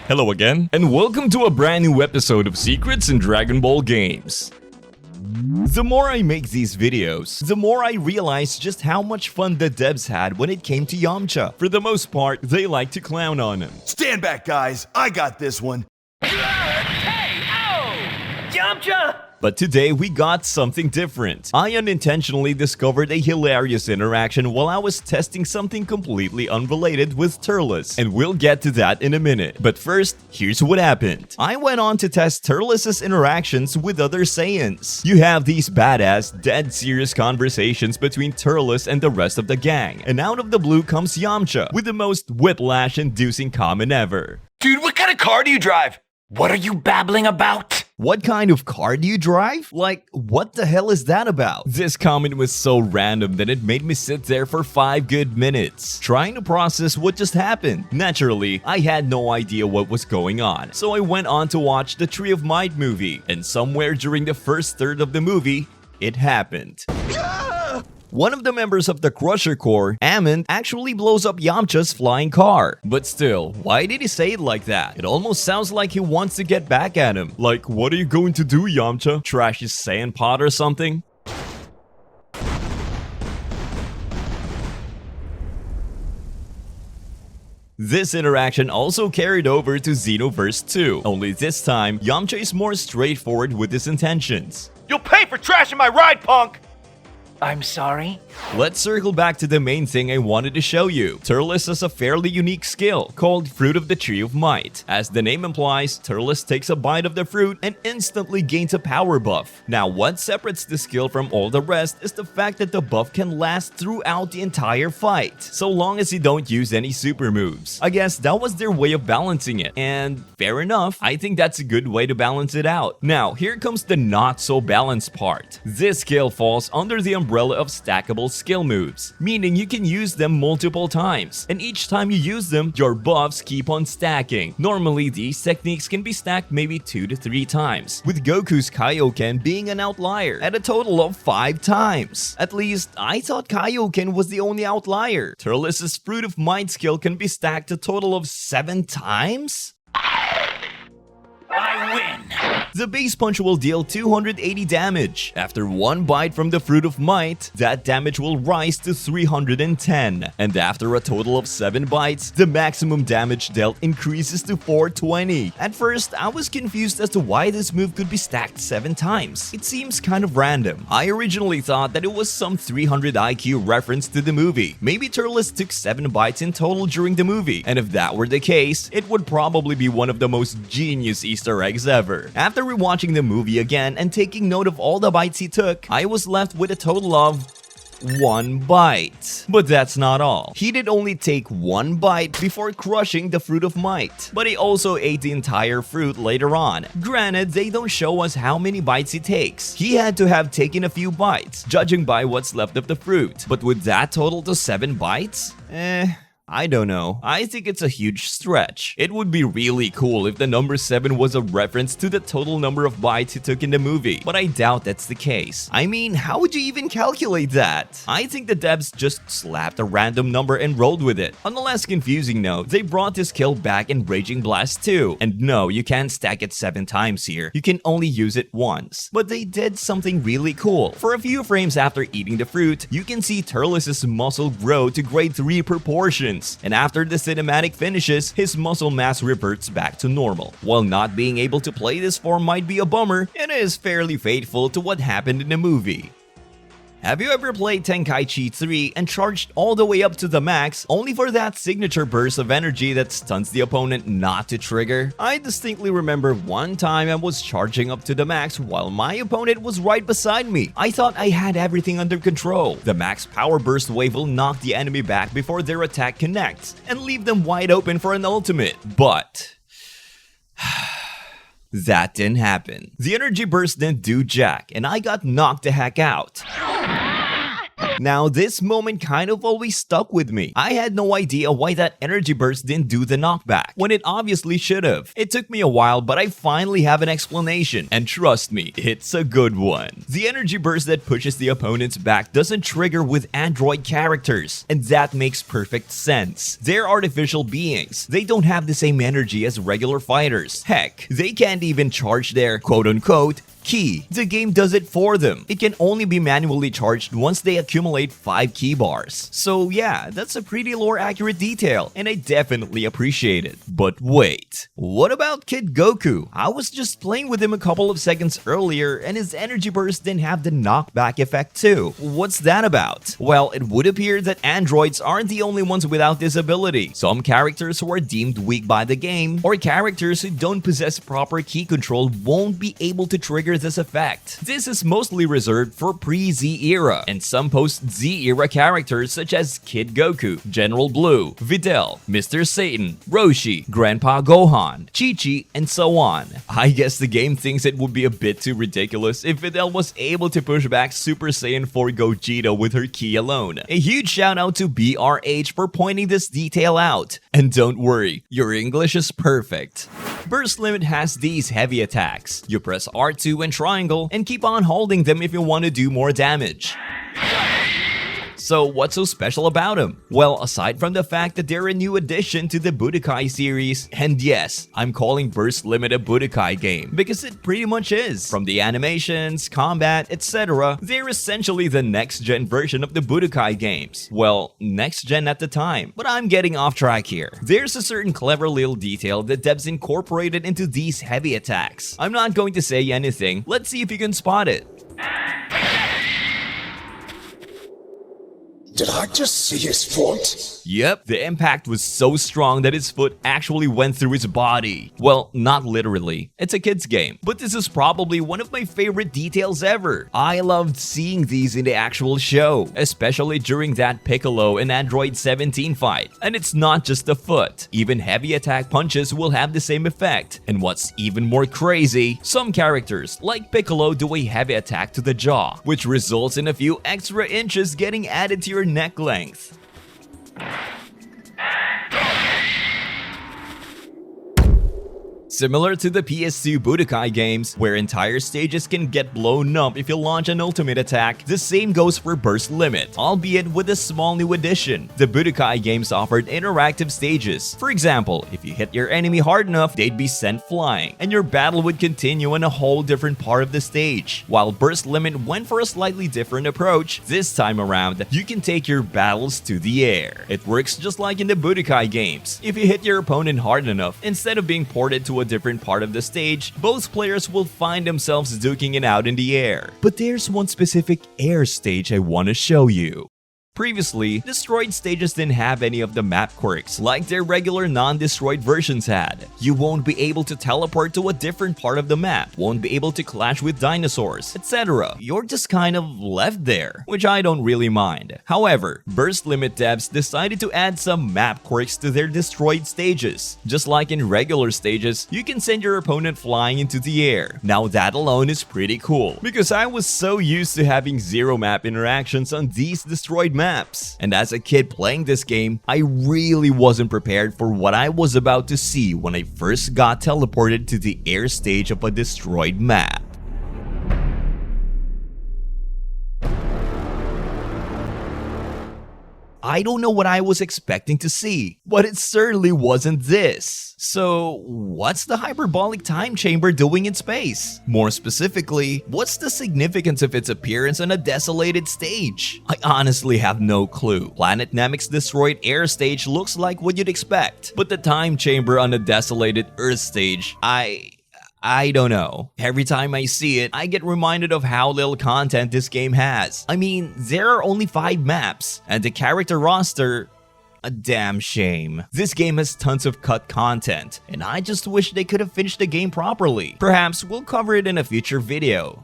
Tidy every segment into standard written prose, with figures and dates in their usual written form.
Hello again, and welcome to a brand new episode of Secrets in Dragon Ball Games. The more I make these videos, the more I realize just how much fun the devs had when it came to Yamcha. For the most part, they like to clown on him. Stand back, guys. I got this one. Hey, ow! Yamcha! But today we got something different. I unintentionally discovered a hilarious interaction while I was testing something completely unrelated with Turles, and we'll get to that in a minute. But first, here's what happened. I went on to test Turles' interactions with other Saiyans. You have these badass, dead serious conversations between Turles and the rest of the gang, and out of the blue comes Yamcha with the most whiplash-inducing comment ever. Dude, what kind of car do you drive? What are you babbling about? What kind of car do you drive? Like, what the hell is that about? This comment was so random that it made me sit there for 5 good minutes, trying to process what just happened. Naturally, I had no idea what was going on, so I went on to watch the Tree of Might movie, and somewhere during the first third of the movie, it happened. One of the members of the Crusher Corps, Amon, actually blows up Yamcha's flying car. But still, why did he say it like that? It almost sounds like he wants to get back at him. Like, what are you going to do, Yamcha? Trash his Saiyan pod or something? This interaction also carried over to Xenoverse 2, only this time, Yamcha is more straightforward with his intentions. You'll pay for trashing my ride, punk! I'm sorry? Let's circle back to the main thing I wanted to show you. Turles has a fairly unique skill called Fruit of the Tree of Might. As the name implies, Turles takes a bite of the fruit and instantly gains a power buff. Now, what separates the skill from all the rest is the fact that the buff can last throughout the entire fight, so long as you don't use any super moves. I guess that was their way of balancing it, and fair enough, I think that's a good way to balance it out. Now, here comes the not so balanced part. This skill falls under the umbrella of stackable skill moves, meaning you can use them multiple times, and each time you use them, your buffs keep on stacking. Normally, these techniques can be stacked maybe 2 to 3 times, with Goku's Kaioken being an outlier at a total of 5 times. At least, I thought Kaioken was the only outlier. Turles' Fruit of Might skill can be stacked a total of 7 times? I win! The base punch will deal 280 damage. After 1 bite from the Fruit of Might, that damage will rise to 310. And after a total of 7 bites, the maximum damage dealt increases to 420. At first, I was confused as to why this move could be stacked 7 times. It seems kind of random. I originally thought that it was some 300 IQ reference to the movie. Maybe Turles took 7 bites in total during the movie, and if that were the case, it would probably be one of the most genius Easter eggs ever. After rewatching the movie again and taking note of all the bites he took, I was left with a total of 1 bite. But that's not all. He did only take 1 bite before crushing the Fruit of Might, but he also ate the entire fruit later on. Granted, they don't show us how many bites he takes. He had to have taken a few bites, judging by what's left of the fruit. But would that total to 7 bites? I don't know. I think it's a huge stretch. It would be really cool if the number 7 was a reference to the total number of bites he took in the movie, but I doubt that's the case. I mean, how would you even calculate that? I think the devs just slapped a random number and rolled with it. On a less confusing note, they brought this skill back in Raging Blast 2. And no, you can't stack it 7 times here. You can only use it once. But they did something really cool. For a few frames after eating the fruit, you can see Turles' muscle grow to grade 3 proportions. And after the cinematic finishes, his muscle mass reverts back to normal. While not being able to play this form might be a bummer, it is fairly faithful to what happened in the movie. Have you ever played Tenkaichi 3 and charged all the way up to the max only for that signature burst of energy that stuns the opponent not to trigger? I distinctly remember one time I was charging up to the max while my opponent was right beside me. I thought I had everything under control. The max power burst wave will knock the enemy back before their attack connects and leave them wide open for an ultimate. But that didn't happen. The energy burst didn't do jack, and I got knocked the heck out. Now, this moment kind of always stuck with me. I had no idea why that energy burst didn't do the knockback, when it obviously should have. It took me a while, but I finally have an explanation, and trust me, it's a good one. The energy burst that pushes the opponent's back doesn't trigger with android characters, and that makes perfect sense. They're artificial beings. They don't have the same energy as regular fighters. Heck, they can't even charge their quote-unquote ki. The game does it for them. It can only be manually charged once they accumulate 5 ki bars. So yeah, that's a pretty lore accurate detail, and I definitely appreciate it. But wait, what about Kid Goku? I was just playing with him a couple of seconds earlier, and his energy burst didn't have the knockback effect too. What's that about? Well, it would appear that androids aren't the only ones without this ability. Some characters who are deemed weak by the game, or characters who don't possess proper ki control, won't be able to trigger this effect. This is mostly reserved for pre-Z era, and some post-Z era characters such as Kid Goku, General Blue, Videl, Mr. Satan, Roshi, Grandpa Gohan, Chi-Chi, and so on. I guess the game thinks it would be a bit too ridiculous if Videl was able to push back Super Saiyan 4 Gogeta with her ki alone. A huge shout out to BRH for pointing this detail out. And don't worry, your English is perfect. Burst Limit has these heavy attacks. You press R2 and triangle and keep on holding them if you want to do more damage. So what's so special about them? Well, aside from the fact that they're a new addition to the Budokai series, and yes, I'm calling Burst Limit a Budokai game, because it pretty much is. From the animations, combat, etc., they're essentially the next-gen version of the Budokai games. Well, next-gen at the time, but I'm getting off track here. There's a certain clever little detail that devs incorporated into these heavy attacks. I'm not going to say anything, let's see if you can spot it. Did I just see his foot? Yep, the impact was so strong that his foot actually went through his body. Well, not literally. It's a kid's game. But this is probably one of my favorite details ever. I loved seeing these in the actual show, especially during that Piccolo and Android 17 fight. And it's not just the foot. Even heavy attack punches will have the same effect. And what's even more crazy, some characters, like Piccolo, do a heavy attack to the jaw, which results in a few extra inches getting added to your neck length. Similar to the PS2 Budokai games, where entire stages can get blown up if you launch an ultimate attack, the same goes for Burst Limit, albeit with a small new addition. The Budokai games offered interactive stages. For example, if you hit your enemy hard enough, they'd be sent flying, and your battle would continue in a whole different part of the stage. While Burst Limit went for a slightly different approach, this time around, you can take your battles to the air. It works just like in the Budokai games. If you hit your opponent hard enough, instead of being ported to a different part of the stage, both players will find themselves duking it out in the air. But there's one specific air stage I want to show you. Previously, destroyed stages didn't have any of the map quirks like their regular non-destroyed versions had. You won't be able to teleport to a different part of the map, won't be able to clash with dinosaurs, etc. You're just kind of left there, which I don't really mind. However, Burst Limit devs decided to add some map quirks to their destroyed stages. Just like in regular stages, you can send your opponent flying into the air. Now that alone is pretty cool, because I was so used to having zero map interactions on these destroyed maps. And as a kid playing this game, I really wasn't prepared for what I was about to see when I first got teleported to the air stage of a destroyed map. I don't know what I was expecting to see, but it certainly wasn't this. So, what's the hyperbolic time chamber doing in space? More specifically, what's the significance of its appearance on a desolated stage? I honestly have no clue. Planet Namek's destroyed air stage looks like what you'd expect, but the time chamber on a desolated Earth stage, I don't know. Every time I see it, I get reminded of how little content this game has. I mean, there are only 5 maps, and the character roster, a damn shame. This game has tons of cut content, and I just wish they could have finished the game properly. Perhaps we'll cover it in a future video.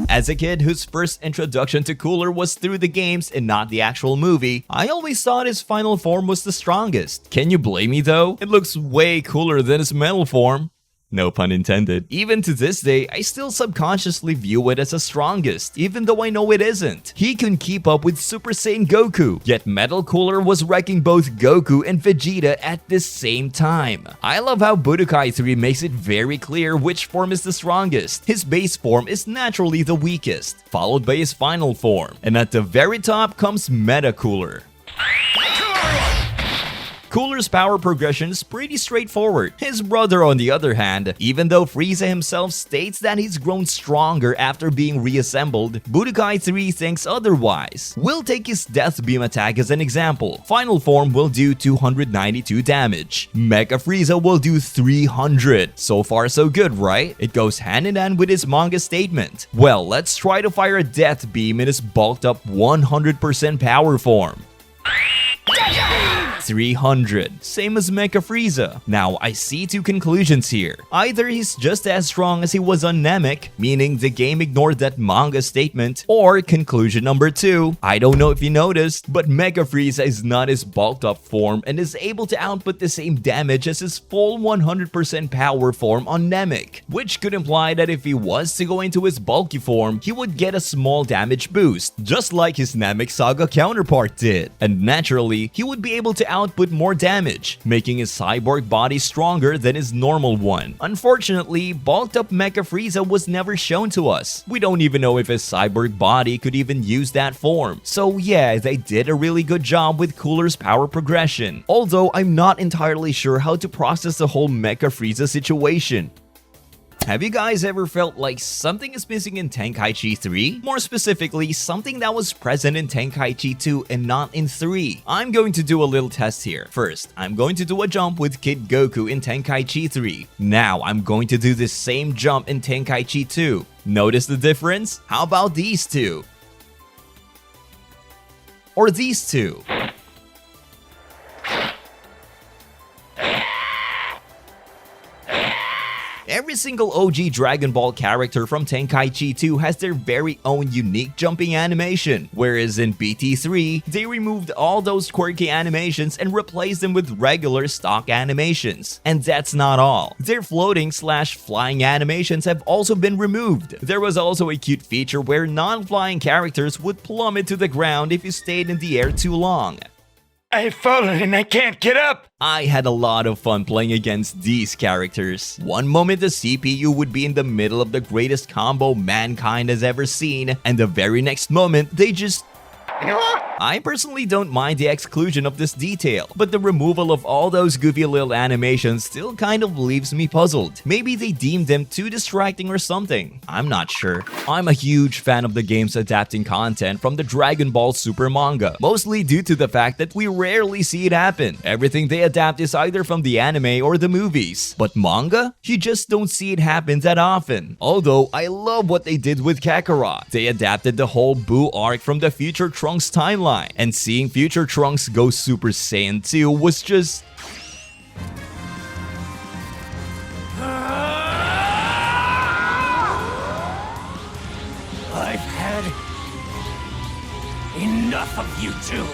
As a kid whose first introduction to Cooler was through the games and not the actual movie, I always thought his final form was the strongest. Can you blame me though? It looks way cooler than his metal form. No pun intended. Even to this day, I still subconsciously view it as the strongest, even though I know it isn't. He can keep up with Super Saiyan Goku, yet Metal Cooler was wrecking both Goku and Vegeta at the same time. I love how Budokai 3 makes it very clear which form is the strongest. His base form is naturally the weakest, followed by his final form, and at the very top comes Meta Cooler. Cooler's power progression is pretty straightforward. His brother, on the other hand, even though Frieza himself states that he's grown stronger after being reassembled, Budokai 3 thinks otherwise. We'll take his Death Beam attack as an example. Final form will do 292 damage. Mecha Frieza will do 300. So far so good, right? It goes hand in hand with his manga statement. Well, let's try to fire a Death Beam in his bulked up 100% power form. 300, same as Mecha Frieza. Now, I see two conclusions here. Either he's just as strong as he was on Namek, meaning the game ignored that manga statement, or conclusion number 2, I don't know if you noticed, but Mecha Frieza is not his bulked up form and is able to output the same damage as his full 100% power form on Namek, which could imply that if he was to go into his bulky form, he would get a small damage boost, just like his Namek Saga counterpart did, and naturally, he would be able to output more damage, making his cyborg body stronger than his normal one. Unfortunately, bulked up Mecha Frieza was never shown to us. We don't even know if his cyborg body could even use that form. So yeah, they did a really good job with Cooler's power progression, although I'm not entirely sure how to process the whole Mecha Frieza situation. Have you guys ever felt like something is missing in Tenkaichi 3? More specifically, something that was present in Tenkaichi 2 and not in 3. I'm going to do a little test here. First, I'm going to do a jump with Kid Goku in Tenkaichi 3. Now, I'm going to do the same jump in Tenkaichi 2. Notice the difference? How about these two? Or these two? Every single OG Dragon Ball character from Tenkaichi 2 has their very own unique jumping animation, whereas in BT3, they removed all those quirky animations and replaced them with regular stock animations. And that's not all. Their floating/flying animations have also been removed. There was also a cute feature where non-flying characters would plummet to the ground if you stayed in the air too long. I've fallen and I can't get up! I had a lot of fun playing against these characters. One moment the CPU would be in the middle of the greatest combo mankind has ever seen, and the very next moment they just... I personally don't mind the exclusion of this detail, but the removal of all those goofy little animations still kind of leaves me puzzled. Maybe they deemed them too distracting or something. I'm not sure. I'm a huge fan of the games adapting content from the Dragon Ball Super manga, mostly due to the fact that we rarely see it happen. Everything they adapt is either from the anime or the movies. But manga? You just don't see it happen that often. Although, I love what they did with Kakarot. They adapted the whole Buu arc from the Future Trunks timeline, and seeing Future Trunks go Super Saiyan 2 was just... I've had enough of you two.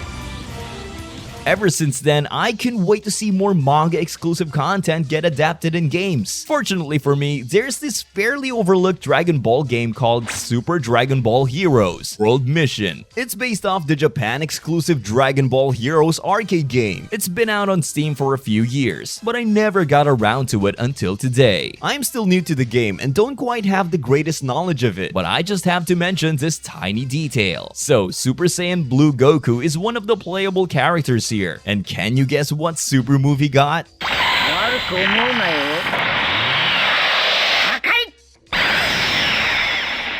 Ever since then, I can wait to see more manga-exclusive content get adapted in games. Fortunately for me, there's this fairly overlooked Dragon Ball game called Super Dragon Ball Heroes World Mission. It's based off the Japan-exclusive Dragon Ball Heroes arcade game. It's been out on Steam for a few years, but I never got around to it until today. I'm still new to the game and don't quite have the greatest knowledge of it, but I just have to mention this tiny detail. So, Super Saiyan Blue Goku is one of the playable characters here. And can you guess what super move he got?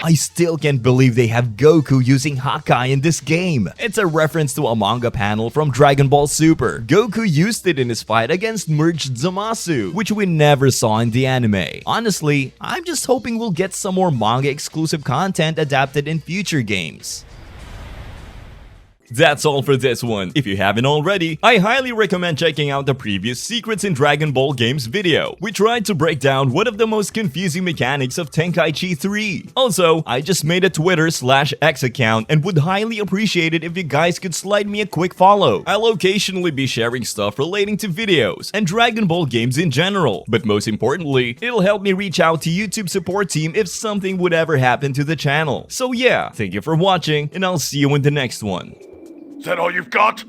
I still can't believe they have Goku using Hakai in this game. It's a reference to a manga panel from Dragon Ball Super. Goku used it in his fight against Merged Zamasu, which we never saw in the anime. Honestly, I'm just hoping we'll get some more manga exclusive content adapted in future games. That's all for this one. If you haven't already, I highly recommend checking out the previous Secrets in Dragon Ball Games video. We tried to break down one of the most confusing mechanics of Tenkaichi 3. Also, I just made a Twitter/X account and would highly appreciate it if you guys could slide me a quick follow. I'll occasionally be sharing stuff relating to videos and Dragon Ball games in general. But most importantly, it'll help me reach out to YouTube support team if something would ever happen to the channel. So yeah, thank you for watching and I'll see you in the next one. Is that all you've got?